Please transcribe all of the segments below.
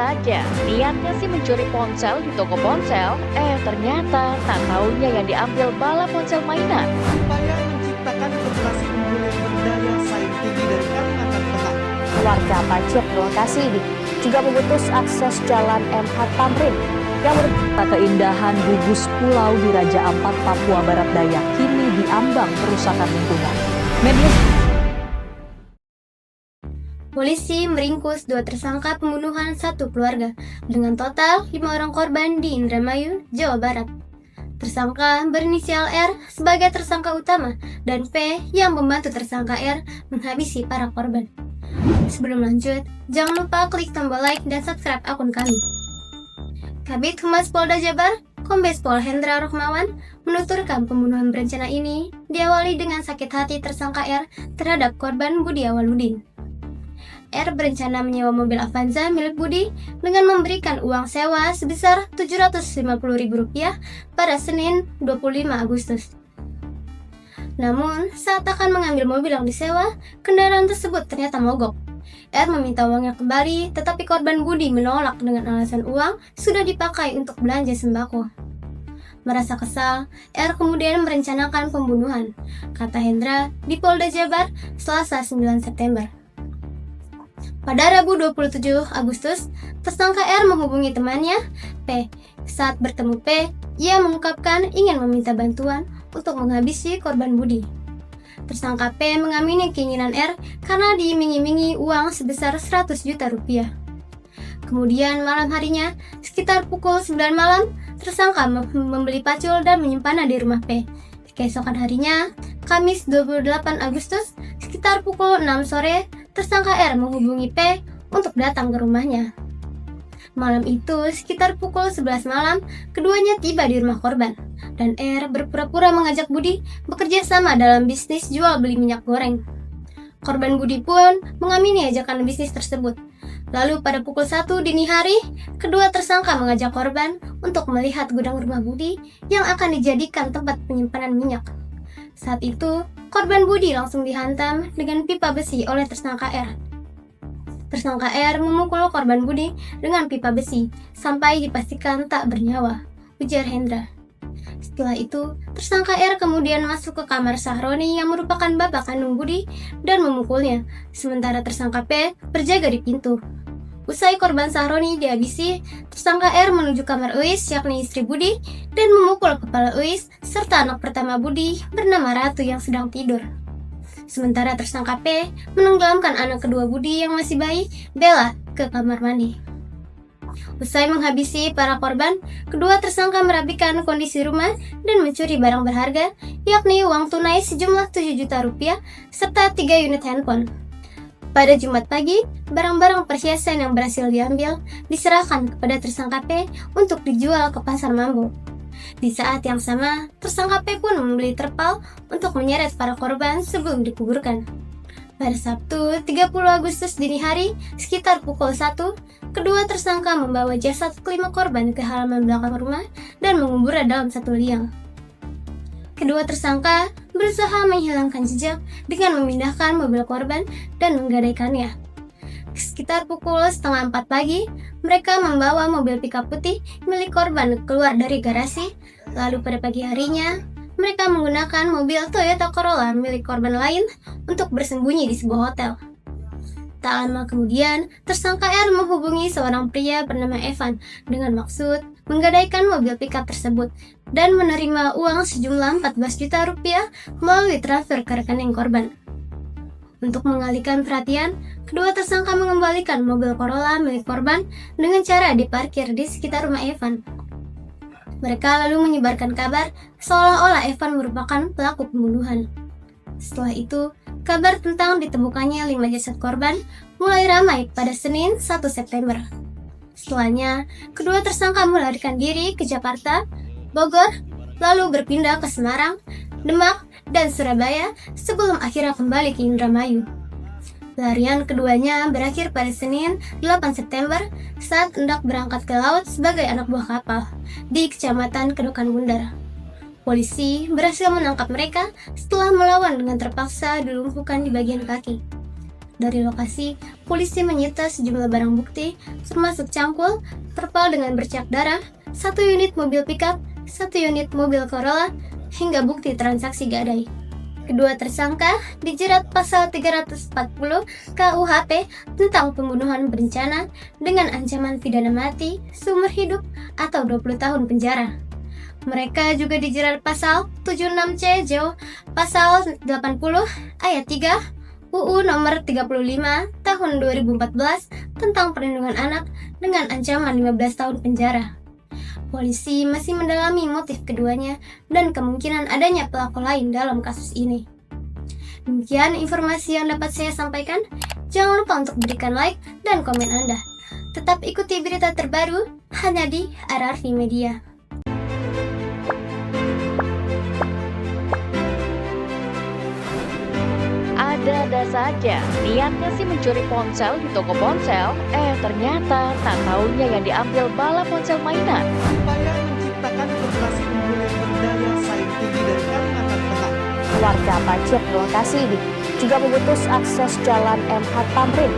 aja, niatnya sih mencuri ponsel di toko ponsel, ternyata tak taunya yang diambil bala ponsel mainan. Upaya menciptakan korporasi unggul yang berdaya saing tinggi dari Kalimantan Tengah. Warga Pacet lokasi ini juga memutus akses jalan MH Tamrin yang merupakan keindahan gugus pulau di Raja Ampat, Papua Barat Daya kini diambang kerusakan lingkungan. Media Polisi meringkus 2 tersangka pembunuhan satu keluarga dengan total 5 orang korban di Indramayu, Jawa Barat. Tersangka berinisial R sebagai tersangka utama dan P yang membantu tersangka R menghabisi para korban. Sebelum lanjut, jangan lupa klik tombol like dan subscribe akun kami. Kabid Humas Polda Jabar, Kombes Pol Hendra Rohmawan, menuturkan pembunuhan berencana ini diawali dengan sakit hati tersangka R terhadap korban Budi Awaludin. R berencana menyewa mobil Avanza milik Budi dengan memberikan uang sewa sebesar Rp750.000 pada Senin 25 Agustus. Namun, saat akan mengambil mobil yang disewa, kendaraan tersebut ternyata mogok. R meminta uangnya kembali, tetapi korban Budi menolak dengan alasan uang sudah dipakai untuk belanja sembako. Merasa kesal, R kemudian merencanakan pembunuhan, kata Hendra di Polda Jabar, Selasa 9 September. Pada Rabu 27 Agustus, tersangka R menghubungi temannya, P. Saat bertemu P, ia mengungkapkan ingin meminta bantuan untuk menghabisi korban Budi. Tersangka P mengamini keinginan R karena diiming-imingi uang sebesar Rp100 juta. Kemudian malam harinya, sekitar pukul 9 malam, tersangka membeli pacul dan menyimpannya di rumah P. Keesokan harinya, Kamis 28 Agustus, sekitar pukul 6 sore, tersangka R menghubungi P untuk datang ke rumahnya. Malam itu, sekitar pukul 11 malam, keduanya tiba di rumah korban, dan R berpura-pura mengajak Budi bekerja sama dalam bisnis jual beli minyak goreng. Korban Budi pun mengamini ajakan bisnis tersebut. Lalu pada pukul 1 dini hari, kedua tersangka mengajak korban untuk melihat gudang rumah Budi yang akan dijadikan tempat penyimpanan minyak. Saat itu, korban Budi langsung dihantam dengan pipa besi oleh tersangka R. Tersangka R memukul korban Budi dengan pipa besi sampai dipastikan tak bernyawa, ujar Hendra. Setelah itu, tersangka R kemudian masuk ke kamar Sahroni yang merupakan bapak kandung Budi dan memukulnya, sementara tersangka P berjaga di pintu. Usai korban Sahroni dihabisi, tersangka R menuju kamar Uis yakni istri Budi dan memukul kepala Uis serta anak pertama Budi bernama Ratu yang sedang tidur. Sementara tersangka P menenggelamkan anak kedua Budi yang masih bayi, Bella, ke kamar mandi. Usai menghabisi para korban, kedua tersangka merapikan kondisi rumah dan mencuri barang berharga, yakni uang tunai sejumlah Rp7 juta serta 3 unit handphone. Pada Jumat pagi, barang-barang perhiasan yang berhasil diambil diserahkan kepada tersangka P untuk dijual ke pasar Mambo. Di saat yang sama, tersangka P pun membeli terpal untuk menyeret para korban sebelum dikuburkan. Pada Sabtu 30 Agustus dini hari, sekitar pukul 1, kedua tersangka membawa jasad kelima korban ke halaman belakang rumah dan menguburnya dalam satu liang. Kedua tersangka berusaha menghilangkan jejak dengan memindahkan mobil korban dan menggadaikannya. Sekitar pukul 3:30 pagi, mereka membawa mobil pickup putih milik korban keluar dari garasi. Lalu pada pagi harinya, mereka menggunakan mobil Toyota Corolla milik korban lain untuk bersembunyi di sebuah hotel. Tak lama kemudian, tersangka R menghubungi seorang pria bernama Evan dengan maksud menggadaikan mobil pickup tersebut dan menerima uang sejumlah Rp14 juta melalui transfer ke rekening korban. Untuk mengalihkan perhatian, kedua tersangka mengembalikan mobil Corolla milik korban dengan cara diparkir di sekitar rumah Evan. Mereka lalu menyebarkan kabar seolah-olah Evan merupakan pelaku pembunuhan. Setelah itu, kabar tentang ditemukannya 5 jasad korban mulai ramai pada Senin 1 September. Setelahnya, kedua tersangka melarikan diri ke Jakarta, Bogor, lalu berpindah ke Semarang, Demak, dan Surabaya sebelum akhirnya kembali ke Indramayu. Pelarian keduanya berakhir pada Senin 8 September saat hendak berangkat ke laut sebagai anak buah kapal di Kecamatan Kedokan Bundar. Polisi berhasil menangkap mereka setelah melawan dengan terpaksa dilumpuhkan di bagian kaki. Dari lokasi, polisi menyita sejumlah barang bukti, termasuk cangkul, terpal dengan bercak darah, 1 unit mobil pickup, 1 unit mobil Corolla, hingga bukti transaksi gadai. Kedua tersangka dijerat pasal 340 KUHP tentang pembunuhan berencana dengan ancaman pidana mati, seumur hidup, atau 20 tahun penjara. Mereka juga dijerat pasal 76C JO, pasal 80 ayat 3 UU nomor 35 tahun 2014 tentang perlindungan anak dengan ancaman 15 tahun penjara. Polisi masih mendalami motif keduanya dan kemungkinan adanya pelaku lain dalam kasus ini. Demikian informasi yang dapat saya sampaikan. Jangan lupa untuk berikan like dan komen Anda. Tetap ikuti berita terbaru hanya di RRV Media. Ada-ada saja, niatnya sih mencuri ponsel di toko ponsel, ternyata tak taunya yang diambil bala ponsel mainan. Upaya menciptakan koperasi unggul yang berdaya saing tinggi dari Kalimantan Tengah. Warga Pacet lokasi ini juga memutus akses jalan MH Tamrin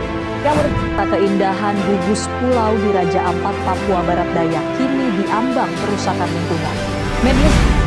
yang merupakan keindahan gugus pulau di Raja Ampat, Papua Barat Daya kini diambang kerusakan lingkungan. Media